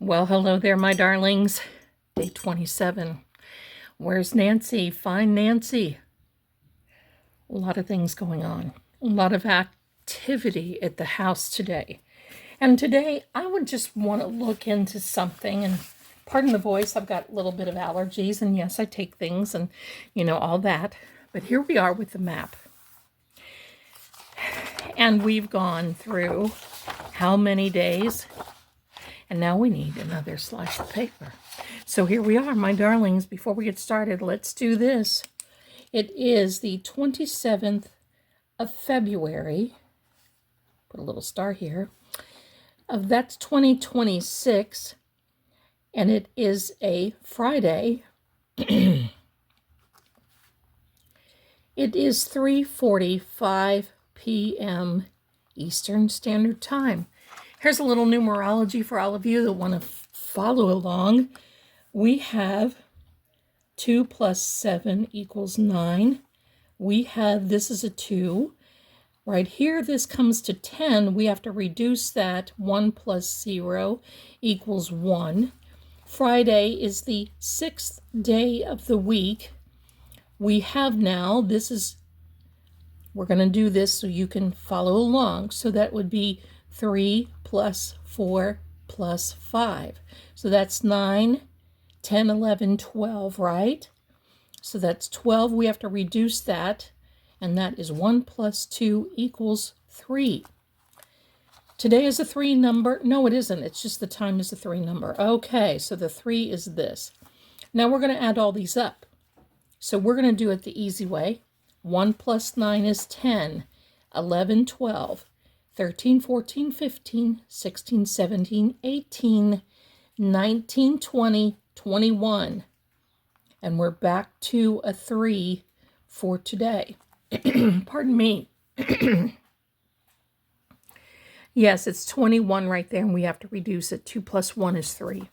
Well, hello there, my darlings. Day 27. Where's Nancy? Find Nancy. A lot of things going on. A lot of activity at the house today. And today, I would just want to look into something. And pardon the voice, I've got a little bit of allergies. And yes, I take things and, all that. But here we are with the map. And we've gone through how many days? And now we need another slice of paper. So here we are, my darlings. Before we get started, let's do this. It is the 27th of February. Put a little star here. That's 2026. And it is a Friday. It is 3:45 p.m. Eastern Standard Time. Here's a little numerology for all of you that want to follow along. We have 2 plus 7 equals 9. We have, this is a 2. Right here, this comes to 10. We have to reduce that. 1 plus 0 equals 1. Friday is the 6th day of the week. We have now, we're going to do this so you can follow along. So that would be 3 plus 4 plus 5. So that's 9, 10, 11, 12, right? So that's 12. We have to reduce that. And that is 1 plus 2 equals 3. Today is a 3 number. No, it isn't. It's just the time is a 3 number. Okay, so the 3 is this. Now we're going to add all these up. So we're going to do it the easy way. 1 plus 9 is 10, 11, 12. 13, 14, 15, 16, 17, 18, 19, 20, 21. And we're back to a 3 for today. Pardon me. Yes, it's 21 right there, and we have to reduce it. 2 plus 1 is 3.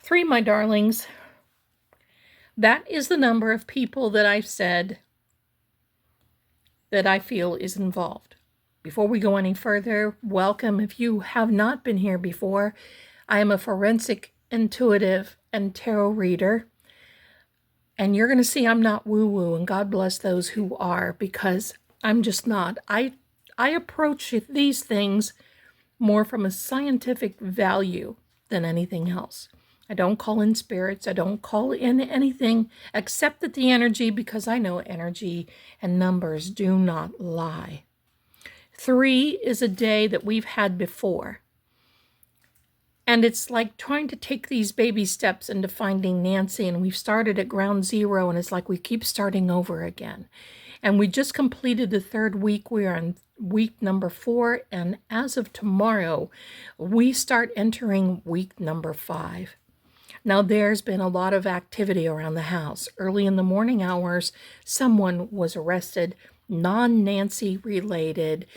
3, my darlings. That is the number of people that I've said that I feel is involved. Before we go any further, welcome. If you have not been here before, I am a forensic, intuitive, and tarot reader. And you're going to see I'm not woo-woo, and God bless those who are, because I'm just not. I approach these things more from a scientific value than anything else. I don't call in spirits. I don't call in anything except that the energy, because I know energy and numbers do not lie. 3 is a day that we've had before. And it's like trying to take these baby steps into finding Nancy. And we've started at ground zero, and it's like we keep starting over again. And we just completed the 3rd week. We are on week number 4. And as of tomorrow, we start entering week number 5. Now, there's been a lot of activity around the house. Early in the morning hours, someone was arrested, non-Nancy related,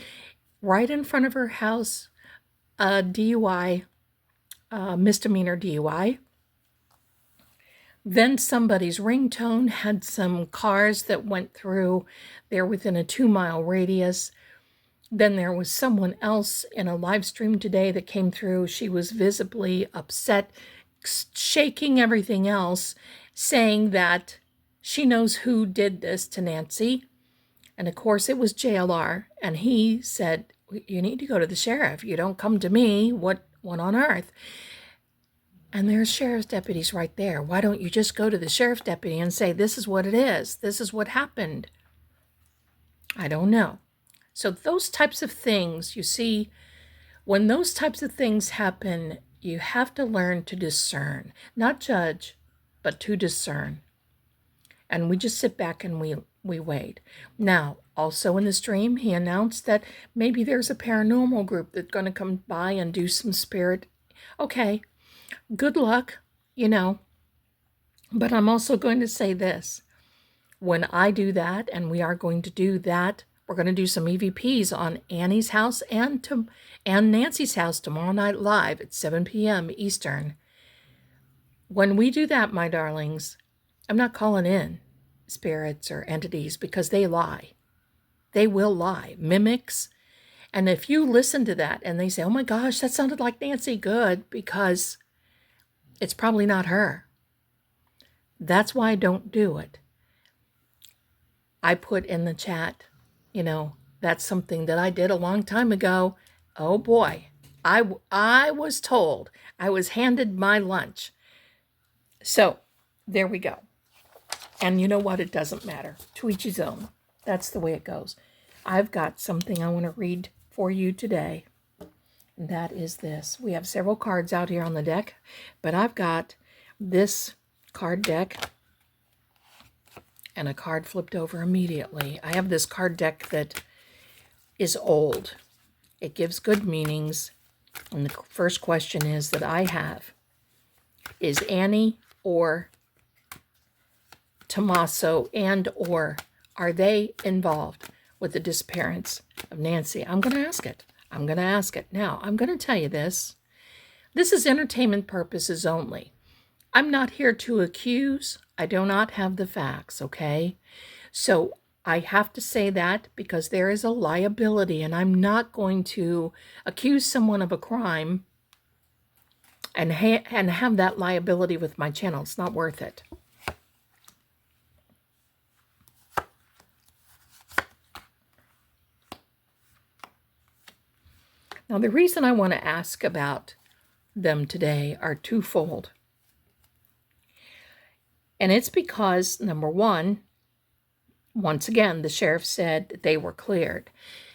right in front of her house, DUI, misdemeanor DUI. Then somebody's ringtone had some cars that went through. They're within a 2-mile radius. Then there was someone else in a live stream today that came through. She was visibly upset, shaking everything else, saying that she knows who did this to Nancy. And of course, it was JLR. And he said, you need to go to the sheriff. You don't come to me. What on earth? And there's sheriff's deputies right there. Why don't you just go to the sheriff's deputy and say, this is what it is. This is what happened. I don't know. So those types of things, you see, when those types of things happen, you have to learn to discern, not judge, but to discern. And we just sit back and we wait. Now, also in the stream, he announced that maybe there's a paranormal group that's going to come by and do some spirit. Okay, good luck, But I'm also going to say this. When I do that, and we are going to do that, we're going to do some EVPs on Annie's house and Nancy's house tomorrow night live at 7 p.m. Eastern. When we do that, my darlings, I'm not calling in spirits or entities because they lie. They will lie. Mimics And if you listen to that and they say, oh my gosh, that sounded like Nancy, good, because it's probably not her. That's why I don't do it. I put in the chat, that's something that I did a long time ago. Oh boy, I was told, I was handed my lunch. So there we go. And you know what? It doesn't matter. To each his own. That's the way it goes. I've got something I want to read for you today. And that is this. We have several cards out here on the deck, but I've got this card deck and a card flipped over immediately. I have this card deck that is old. It gives good meanings. And the first question is that I have is Annie or Tomasso and or are they involved with the disappearance of Nancy? I'm going to ask it. Now, I'm going to tell you this. This is entertainment purposes only. I'm not here to accuse. I do not have the facts, okay? So I have to say that because there is a liability, and I'm not going to accuse someone of a crime and have that liability with my channel. It's not worth it. Now, the reason I want to ask about them today are twofold. And it's because, number one, once again, the sheriff said they were cleared.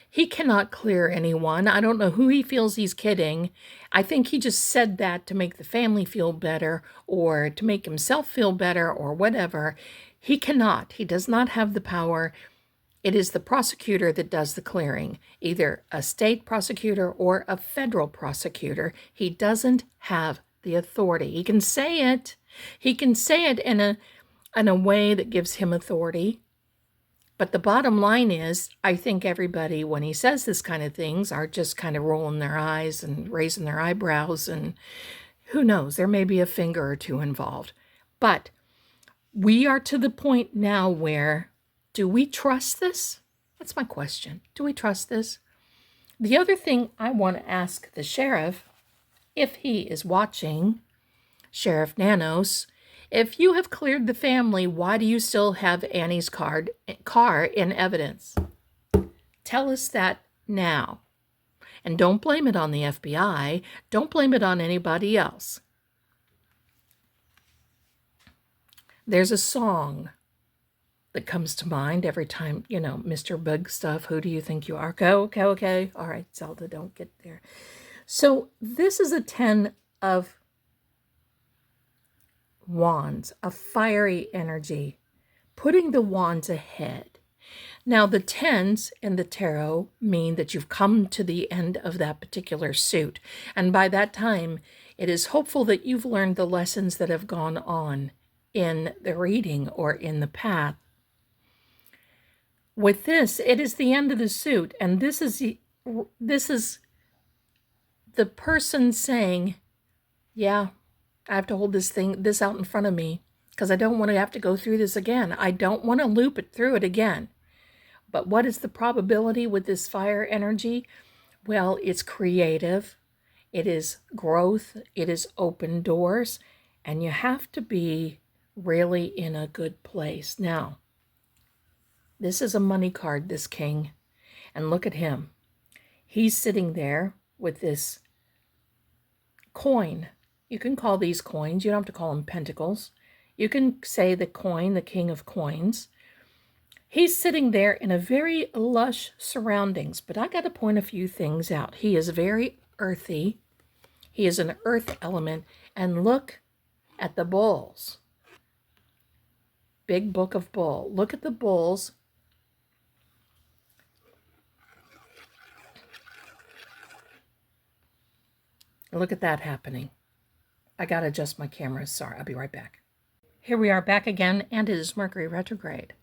He cannot clear anyone. I don't know who he feels he's kidding. I think he just said that to make the family feel better or to make himself feel better or whatever. He cannot. He does not have the power. It is the prosecutor that does the clearing, either a state prosecutor or a federal prosecutor. He doesn't have the authority. He can say it. He can say it in a way that gives him authority. But the bottom line is, I think everybody, when he says this kind of things, are just kind of rolling their eyes and raising their eyebrows, and who knows, there may be a finger or two involved. But we are to the point now where, do we trust this? That's my question. Do we trust this? The other thing I want to ask the sheriff, if he is watching, Sheriff Nanos, if you have cleared the family, why do you still have Annie's car in evidence? Tell us that now. And don't blame it on the FBI. Don't blame it on anybody else. There's a song that comes to mind every time, Mr. Bug Stuff, who do you think you are? Okay. All right, Zelda, don't get there. So this is a 10 of wands, a fiery energy, putting the wands ahead. Now, the 10s in the tarot mean that you've come to the end of that particular suit. And by that time, it is hopeful that you've learned the lessons that have gone on in the reading or in the path. With this, it is the end of the suit. And this is the person saying, yeah, I have to hold this out in front of me because I don't want to have to go through this again. I don't want to loop it through it again. But what is the probability with this fire energy? Well, it's creative. It is growth. It is open doors. And you have to be really in a good place. Now, this is a money card, this king. And look at him. He's sitting there with this coin. You can call these coins. You don't have to call them pentacles. You can say the coin, the king of coins. He's sitting there in a very lush surroundings, but I got to point a few things out. He is very earthy. He is an earth element. And look at the bulls. Big book of bull. Look at the bulls. Look at that happening. I got to adjust my camera. Sorry, I'll be right back. Here we are back again, and it is Mercury retrograde.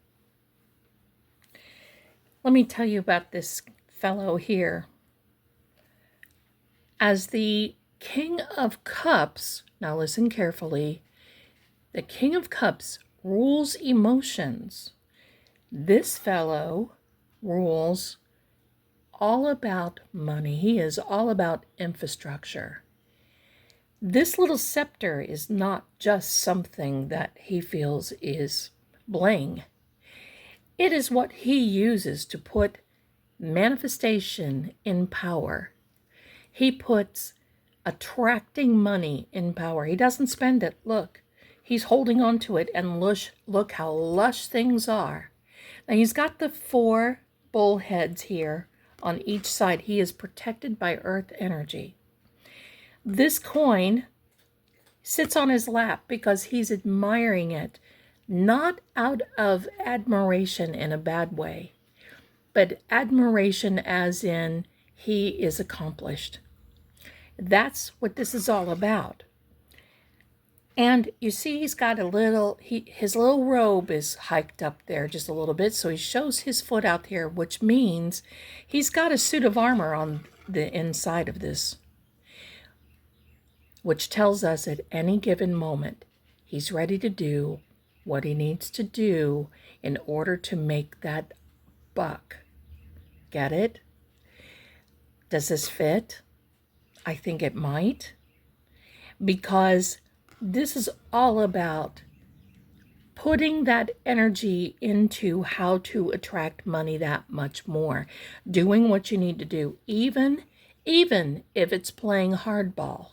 Let me tell you about this fellow here. As the King of Cups, now listen carefully, the King of Cups rules emotions. This fellow rules all about money. He is all about infrastructure. This little scepter is not just something that he feels is bling. It is what he uses to put manifestation in power. He puts attracting money in power. He doesn't spend it. Look, he's holding on to it, and look how lush things are. Now he's got the 4 bull heads here on each side. He is protected by earth energy. This coin sits on his lap because he's admiring it, not out of admiration in a bad way, but admiration as in he is accomplished. That's what this is all about. And you see he's got his little robe is hiked up there just a little bit, so he shows his foot out here, which means he's got a suit of armor on the inside of this, which tells us at any given moment he's ready to do what he needs to do in order to make that buck. Get it? Does this fit? I think it might, because this is all about putting that energy into how to attract money that much more, doing what you need to do, even if it's playing hardball.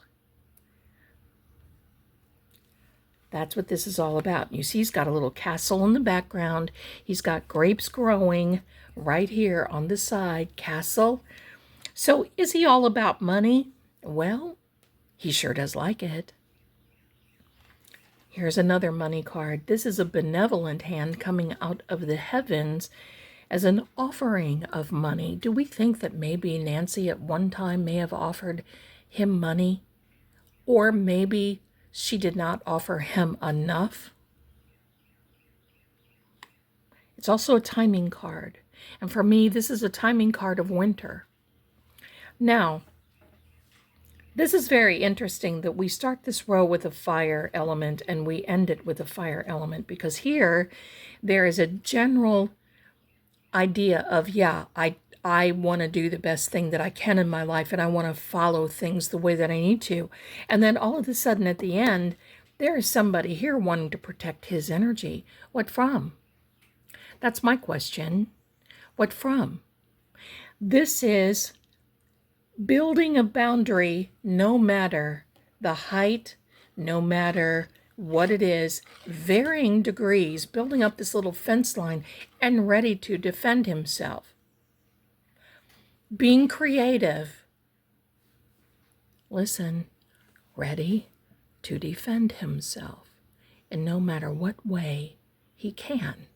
That's what this is all about. You see he's got a little castle in the background. He's got grapes growing right here on the side, castle. So is he all about money? Well, he sure does like it. Here's another money card. This is a benevolent hand coming out of the heavens as an offering of money. Do we think that maybe Nancy at one time may have offered him money? Or maybe she did not offer him enough? It's also a timing card. And for me, this is a timing card of winter. Now, this is very interesting that we start this row with a fire element and we end it with a fire element, because here there is a general idea of, yeah, I want to do the best thing that I can in my life, and I want to follow things the way that I need to. And then all of a sudden at the end, there is somebody here wanting to protect his energy. What from? That's my question. What from? This is building a boundary, no matter the height, no matter what it is, varying degrees, building up this little fence line and ready to defend himself. Being creative. Listen, ready to defend himself in no matter what way he can.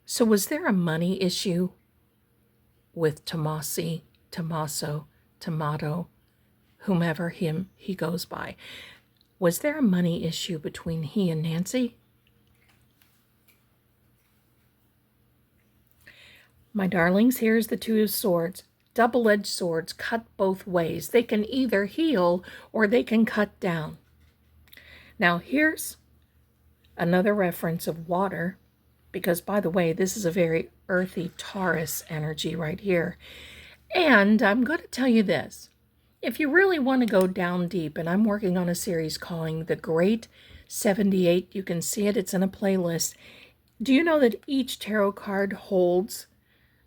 So was there a money issue with Tomasso, Tomato, whomever he goes by? Was there a money issue between he and Nancy? My darlings, here's the Two of Swords. Double-edged swords cut both ways. They can either heal or they can cut down. Now here's another reference of water, because by the way, this is a very earthy Taurus energy right here. And I'm going to tell you this. If you really want to go down deep, and I'm working on a series calling The Great 78, you can see it, it's in a playlist. Do you know that each tarot card holds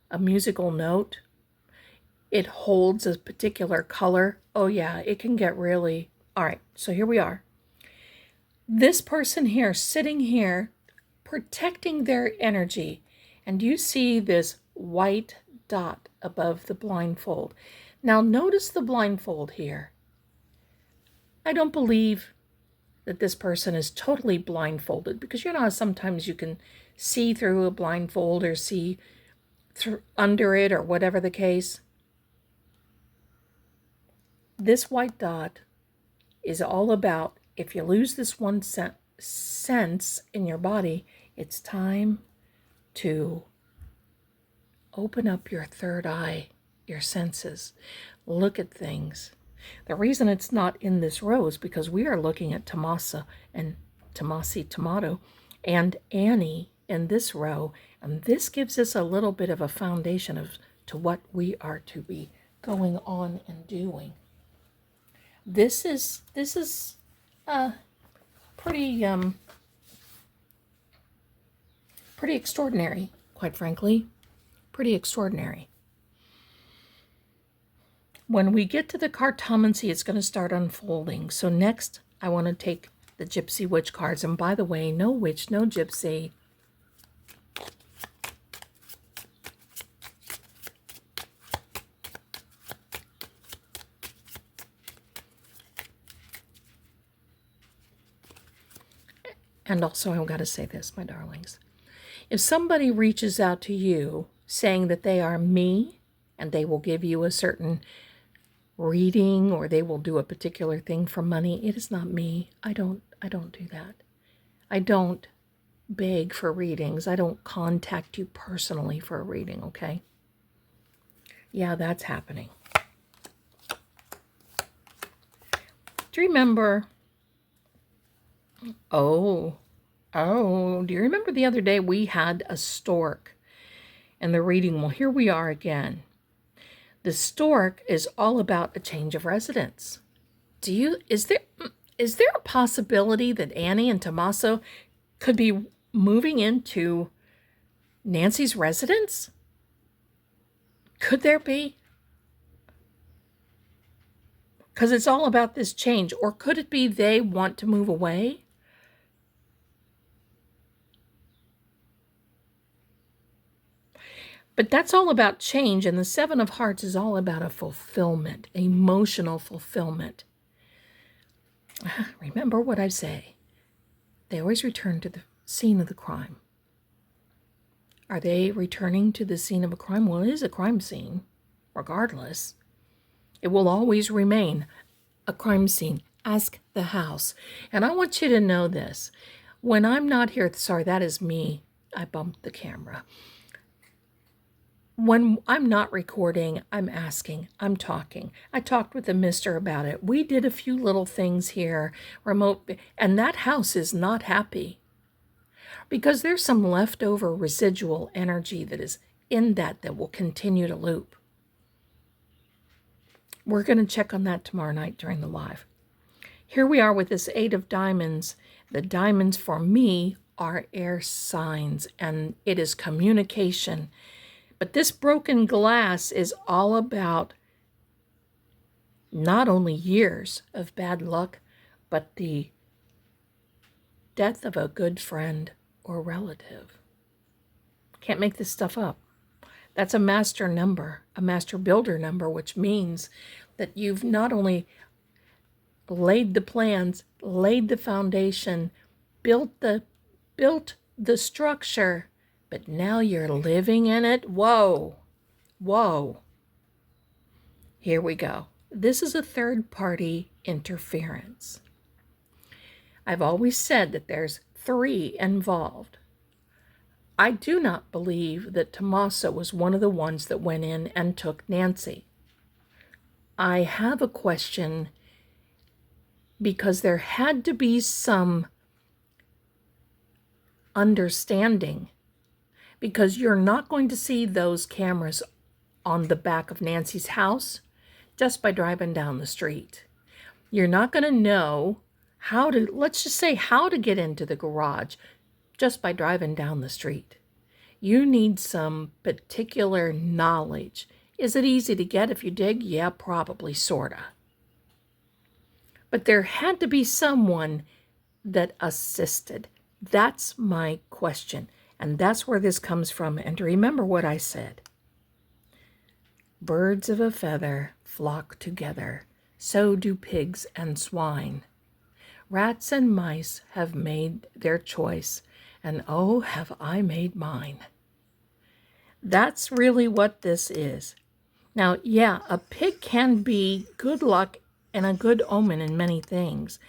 a musical note? It holds a particular color. Oh yeah, it can get really... All right, so here we are. This person here, sitting here, protecting their energy. And you see this white dot above the blindfold. Now notice the blindfold here. I don't believe that this person is totally blindfolded, because you know how sometimes you can see through a blindfold or see under it or whatever the case. This white dot is all about, if you lose this one sense in your body, it's time to open up your third eye, your senses. Look at things. The reason it's not in this row is because we are looking at Tomasso and Tomasso, Tomato, and Annie in this row, and this gives us a little bit of a foundation of to what we are to be going on and doing. This is pretty pretty extraordinary, quite frankly. Pretty extraordinary. When we get to the cartomancy, it's going to start unfolding. So next, I want to take the Gypsy Witch cards. And by the way, no witch, no gypsy. And also, I've got to say this, my darlings. If somebody reaches out to you saying that they are me and they will give you a certain reading or they will do a particular thing for money, it is not me. I don't do that. I don't beg for readings. I don't contact you personally for a reading, okay? Yeah, that's happening. Do you remember? Oh, do you remember the other day we had a stork and the reading? Well, here we are again. The stork is all about a change of residence. Is there a possibility that Annie and Tomasso could be moving into Nancy's residence? Could there be? Because it's all about this change. Or could it be they want to move away? But that's all about change, and the Seven of Hearts is all about a fulfillment, emotional fulfillment. Remember what I say. They always return to the scene of the crime. Are they returning to the scene of a crime? Well, it is a crime scene, regardless. It will always remain a crime scene. Ask the house. And I want you to know this. When I'm not here, sorry, that is me. I bumped the camera. When I'm not recording, I'm asking, I'm talking. I talked with the mister about it. We did a few little things here, remote, and that house is not happy because there's some leftover residual energy that is in that will continue to loop. We're going to check on that tomorrow night during the live. Here we are with this Eight of Diamonds. The diamonds for me are air signs, and it is communication. But this broken glass is all about not only years of bad luck, but the death of a good friend or relative. Can't make this stuff up. That's a master number, a master builder number, which means that you've not only laid the plans, laid the foundation, built the structure, but now you're living in it. Whoa. Here we go. This is a third-party interference. I've always said that there's 3 involved. I do not believe that Tomasso was one of the ones that went in and took Nancy. I have a question because there had to be some understanding, because you're not going to see those cameras on the back of Nancy's house just by driving down the street. You're not going to know how to, let's just say, how to get into the garage just by driving down the street. You need some particular knowledge. Is it easy to get if you dig? Yeah, probably, sorta. But there had to be someone that assisted. That's my question. And that's where this comes from. And remember what I said. Birds of a feather flock together. So do pigs and swine. Rats and mice have made their choice. And oh, have I made mine. That's really what this is. Now, yeah, a pig can be good luck and a good omen in many things.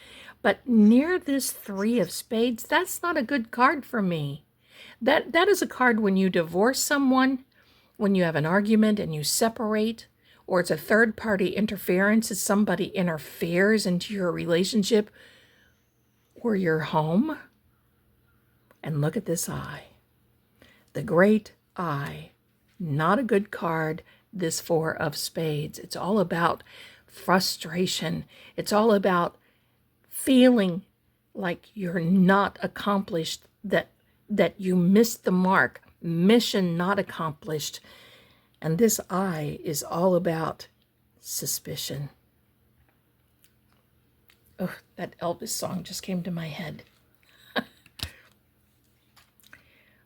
But near this 3 of spades, that's not a good card for me. That is a card when you divorce someone, when you have an argument and you separate, or it's a third-party interference as somebody interferes into your relationship or your home. And look at this eye. The Great I. Not a good card, this Four of Spades. It's all about frustration. It's all about feeling like you're not accomplished, that you missed the mark, mission not accomplished. And this I is all about suspicion. Oh, that Elvis song just came to my head.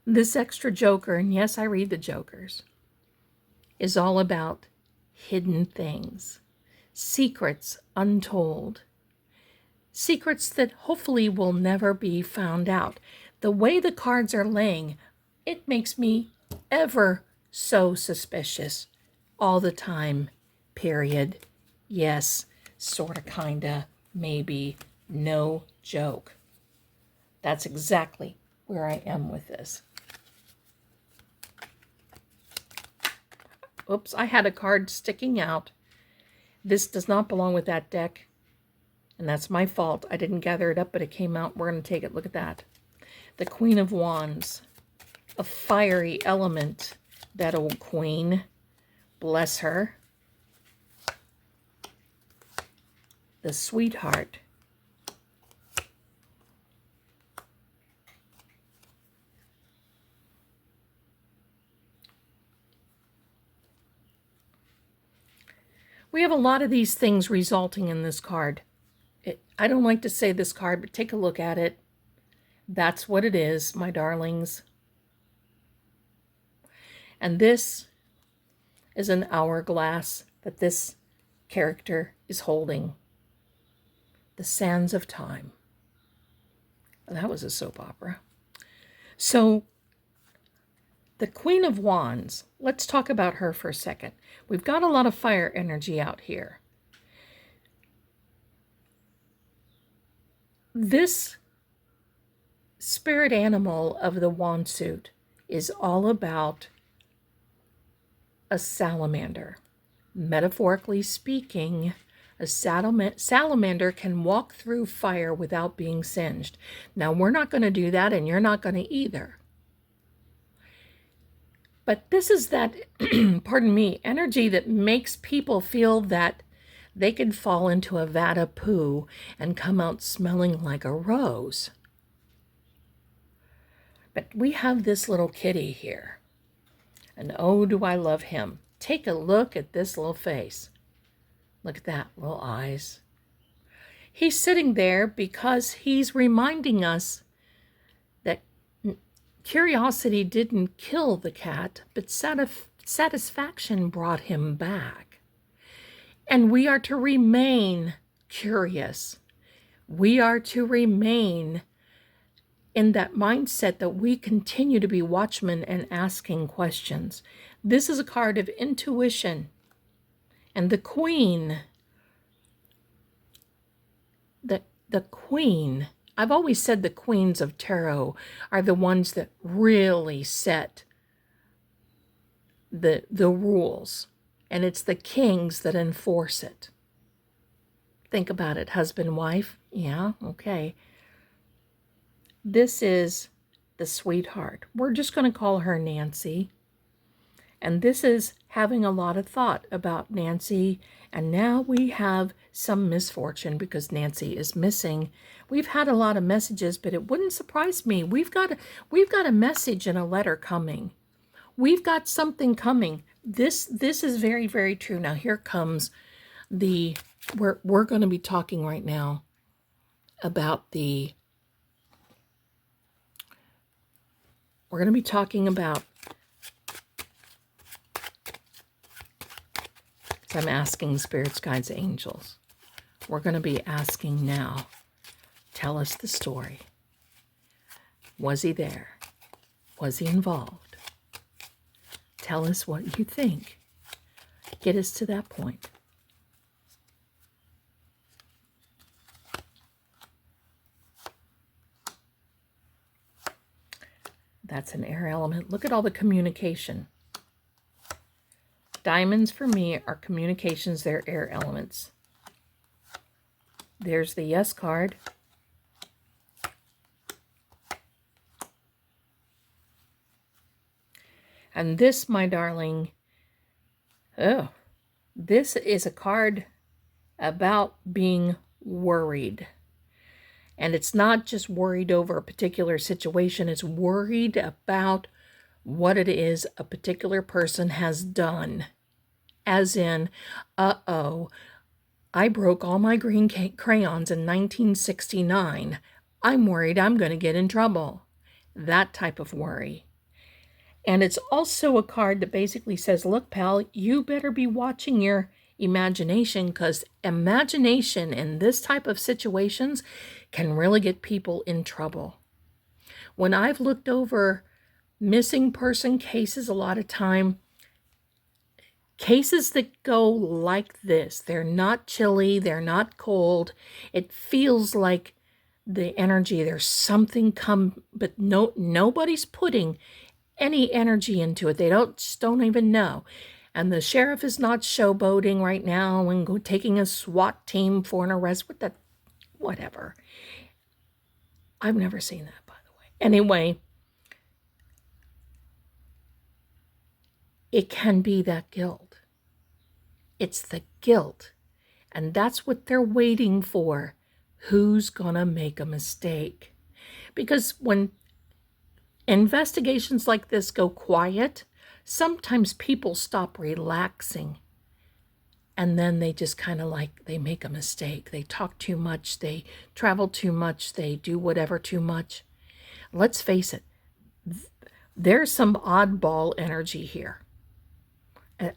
This extra joker, and yes, I read the jokers, is all about hidden things, secrets untold, secrets that hopefully will never be found out. The way the cards are laying, it makes me ever so suspicious all the time, period. Yes, sorta, kinda, maybe, no joke. That's exactly where I am with this. Oops, I had a card sticking out. This does not belong with that deck, and that's my fault. I didn't gather it up, but it came out. We're going to take it. Look at that. The Queen of Wands, a fiery element, that old queen. Bless her. The Sweetheart. We have a lot of these things resulting in this card. I don't like to say this card, but take a look at it. That's what it is, my darlings. And this is an hourglass that this character is holding. The Sands of Time. That was a soap opera. So, the Queen of Wands, let's talk about her for a second. We've got a lot of fire energy out here. This spirit animal of the wand suit is all about a salamander. Metaphorically speaking, a salamander can walk through fire without being singed. Now, we're not going to do that, and you're not going to either. But this is that, pardon me, energy that makes people feel that they could fall into a vat of poo and come out smelling like a rose. But we have this little kitty here. And oh, do I love him. Take a look at this little face. Look at that, little eyes. He's sitting there because he's reminding us that curiosity didn't kill the cat, but satisfaction brought him back. And we are to remain curious. We are to remain in that mindset that we continue to be watchmen and asking questions. This is a card of intuition. And the Queen, the Queen, I've always said the queens of tarot are the ones that really set the rules. And it's the kings that enforce it. Think about it, husband, wife. Yeah, okay. This is the Sweetheart. We're just going to call her Nancy. And this is having a lot of thought about Nancy. And now we have some misfortune because Nancy is missing. We've had a lot of messages, but it wouldn't surprise me. We've got a message and a letter coming. We've got something coming. This is very, very true. Now here comes we're going to be talking right now about we're going to be talking about, I'm asking spirits, guides, angels. We're going to be asking now, tell us the story. Was he there? Was he involved? Tell us what you think. Get us to that point. That's an air element. Look at all the communication. Diamonds for me are communications. They're air elements. There's the yes card. And this, my darling, oh, this is a card about being worried. And it's not just worried over a particular situation, it's worried about what it is a particular person has done. As in, uh-oh, I broke all my green crayons in 1969. I'm worried I'm going to get in trouble. That type of worry. And it's also a card that basically says, look, pal, you better be watching your imagination, because imagination in this type of situations can really get people in trouble. When I've looked over missing person cases, a lot of time, cases that go like this, they're not chilly, they're not cold. It feels like the energy, there's something but nobody's putting any energy into it. They don't even know. And the sheriff is not showboating right now and taking a SWAT team for an arrest. Whatever. I've never seen that, by the way. Anyway, it can be that guilt. It's the guilt. And that's what they're waiting for. Who's gonna make a mistake? Because when investigations like this go quiet, sometimes people stop relaxing. And then they just kind of they make a mistake. They talk too much. They travel too much. They do whatever too much. Let's face it. There's some oddball energy here.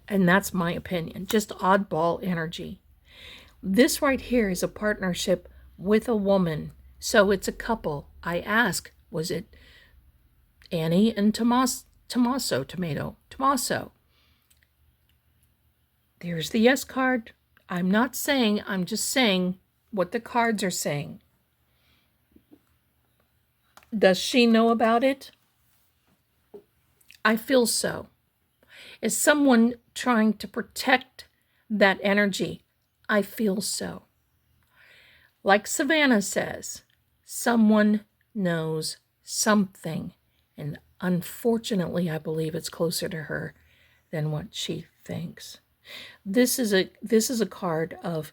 And that's my opinion. Just oddball energy. This right here is a partnership with a woman. So it's a couple. I ask, was it Annie and Tomasso? There's the yes card. I'm just saying what the cards are saying. Does she know about it? I feel so. Is someone trying to protect that energy? I feel so. Like Savannah says, someone knows something. And unfortunately, I believe it's closer to her than what she thinks. This is a card of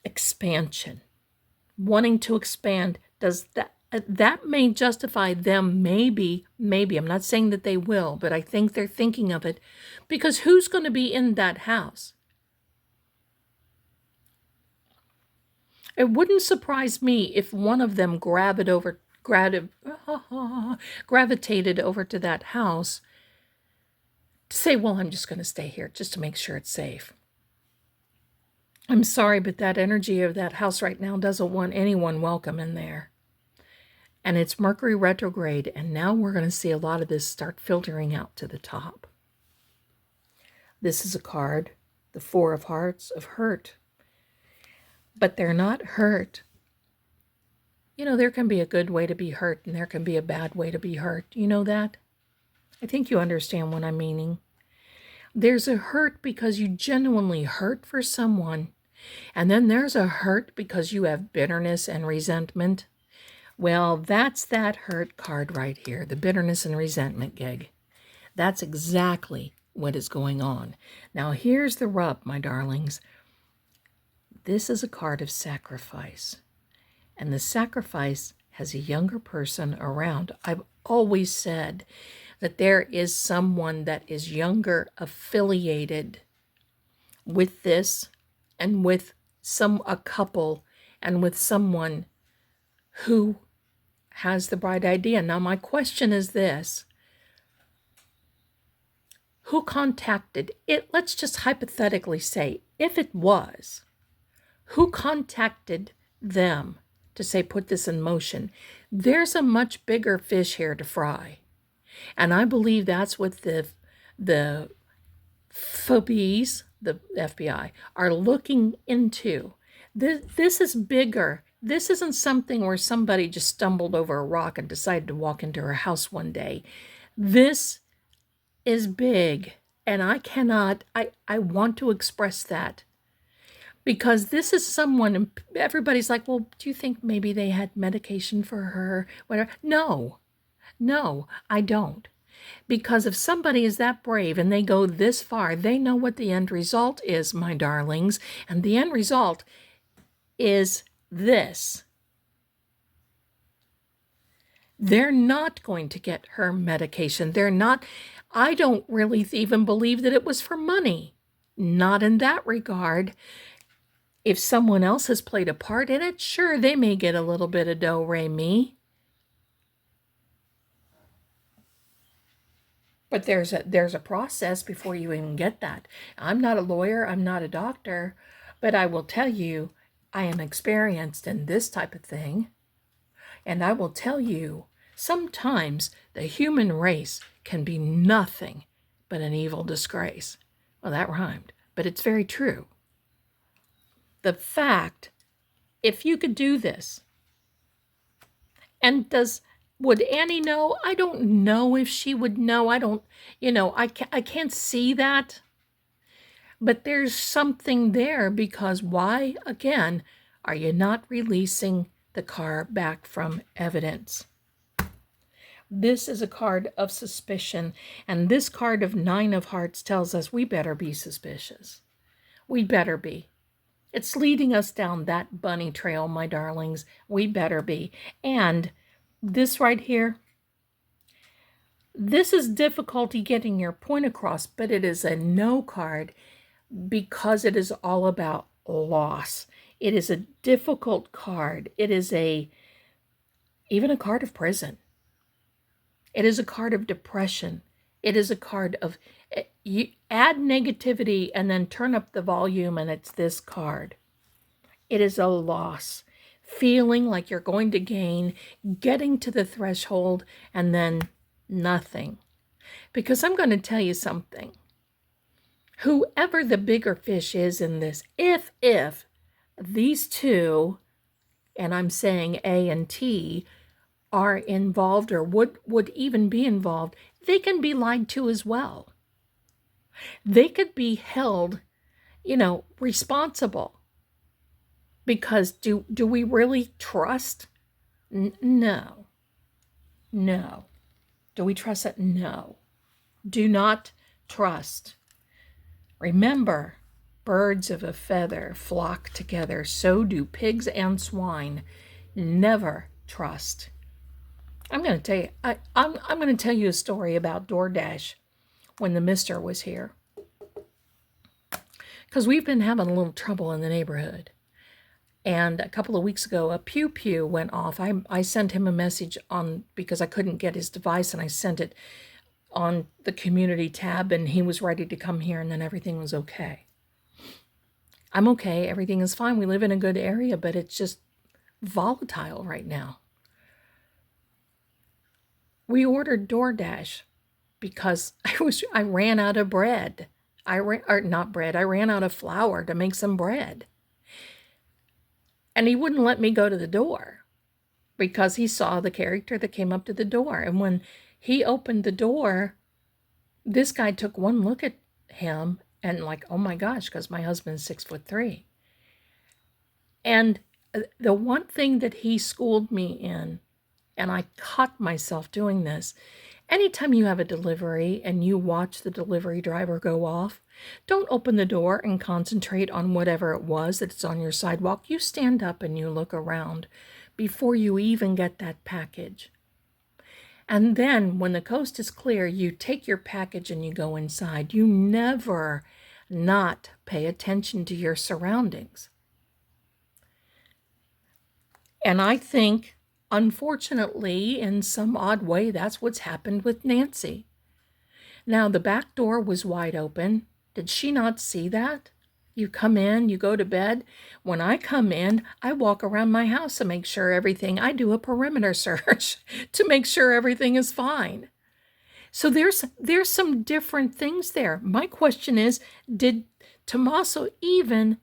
expansion. Wanting to expand. Does that may justify them maybe, I'm not saying that they will, but I think they're thinking of it, because who's going to be in that house? It wouldn't surprise me if one of them gravitated over to that house to say, well, I'm just going to stay here just to make sure it's safe. I'm sorry, but that energy of that house right now doesn't want anyone welcome in there. And it's Mercury retrograde, and now we're going to see a lot of this start filtering out to the top. This is a card, the Four of Hearts, of hurt. But they're not hurt. You know, there can be a good way to be hurt, and there can be a bad way to be hurt. You know that? I think you understand what I'm meaning. There's a hurt because you genuinely hurt for someone. And then there's a hurt because you have bitterness and resentment. Well, that's that hurt card right here, the bitterness and resentment gig. That's exactly what is going on. Now, here's the rub, my darlings. This is a card of sacrifice. And the sacrifice has a younger person around. I've always said that there is someone that is younger affiliated with this and with a couple and with someone who has the bright idea. Now, my question is this. Who contacted it? Let's just hypothetically say, if it was, who contacted them to say, put this in motion? There's a much bigger fish here to fry. And I believe that's what the FBI's, the FBI, are looking into. This is bigger. This isn't something where somebody just stumbled over a rock and decided to walk into her house one day. This is big. And I want to express that. Because this is someone, everybody's like, well, do you think maybe they had medication for her? Whatever. No, I don't. Because if somebody is that brave and they go this far, they know what the end result is, my darlings. And the end result is this. They're not going to get her medication. They're not. I don't really even believe that it was for money. Not in that regard. If someone else has played a part in it, sure, they may get a little bit of do-re-mi. But there's a process before you even get that. I'm not a lawyer, I'm not a doctor, but I will tell you, I am experienced in this type of thing. And I will tell you, sometimes the human race can be nothing but an evil disgrace. Well, that rhymed, but it's very true. The fact, if you could do this, and would Annie know? I don't know if she would know. I can't see that. But there's something there, because why, again, are you not releasing the car back from evidence? This is a card of suspicion, and this card of 9 of Hearts tells us we better be suspicious. We better be. It's leading us down that bunny trail, my darlings. We better be. And this right here, this is difficulty getting your point across, but it is a no card because it is all about loss. It is a difficult card. It is even a card of prison. It is a card of depression. It is a card of, you add negativity and then turn up the volume, and it's this card. It is a loss. Feeling like you're going to gain, getting to the threshold, and then nothing. Because I'm going to tell you something. Whoever the bigger fish is in this, if these two, and I'm saying A and T, are involved or would even be involved, they can be lied to as well. They could be held, responsible. Because do we really trust? No. No. Do we trust it? No. Do not trust. Remember, birds of a feather flock together. So do pigs and swine. Never trust. I'm going to tell you. I'm going to tell you a story about DoorDash when the mister was here, because we've been having a little trouble in the neighborhood. And a couple of weeks ago, a pew pew went off. I sent him a message because I couldn't get his device, and I sent it on the community tab, and he was ready to come here, and then everything was okay. I'm okay. Everything is fine. We live in a good area, but it's just volatile right now. We ordered DoorDash because I ran out of bread. I ran out of flour to make some bread. And he wouldn't let me go to the door because he saw the character that came up to the door. And when he opened the door, this guy took one look at him and like, oh my gosh, because my husband's 6'3". And the one thing that he schooled me in, and I caught myself doing this, anytime you have a delivery and you watch the delivery driver go off, don't open the door and concentrate on whatever it was that's on your sidewalk. You stand up and you look around before you even get that package. And then when the coast is clear, you take your package and you go inside. You never not pay attention to your surroundings. And I think, unfortunately, in some odd way, that's what's happened with Nancy. Now, the back door was wide open. Did she not see that? You come in, you go to bed. When I come in, I walk around my house to make sure I do a perimeter search to make sure everything is fine. So there's some different things there. My question is, did Tomasso even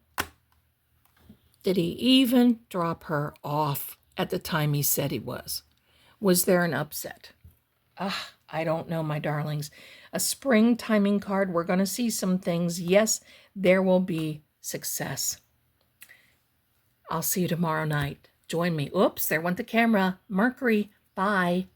drop her off at the time he said he was? Was there an upset? I don't know, my darlings. A spring timing card. We're going to see some things. Yes, there will be success. I'll see you tomorrow night. Join me. Oops, there went the camera. Mercury. Bye.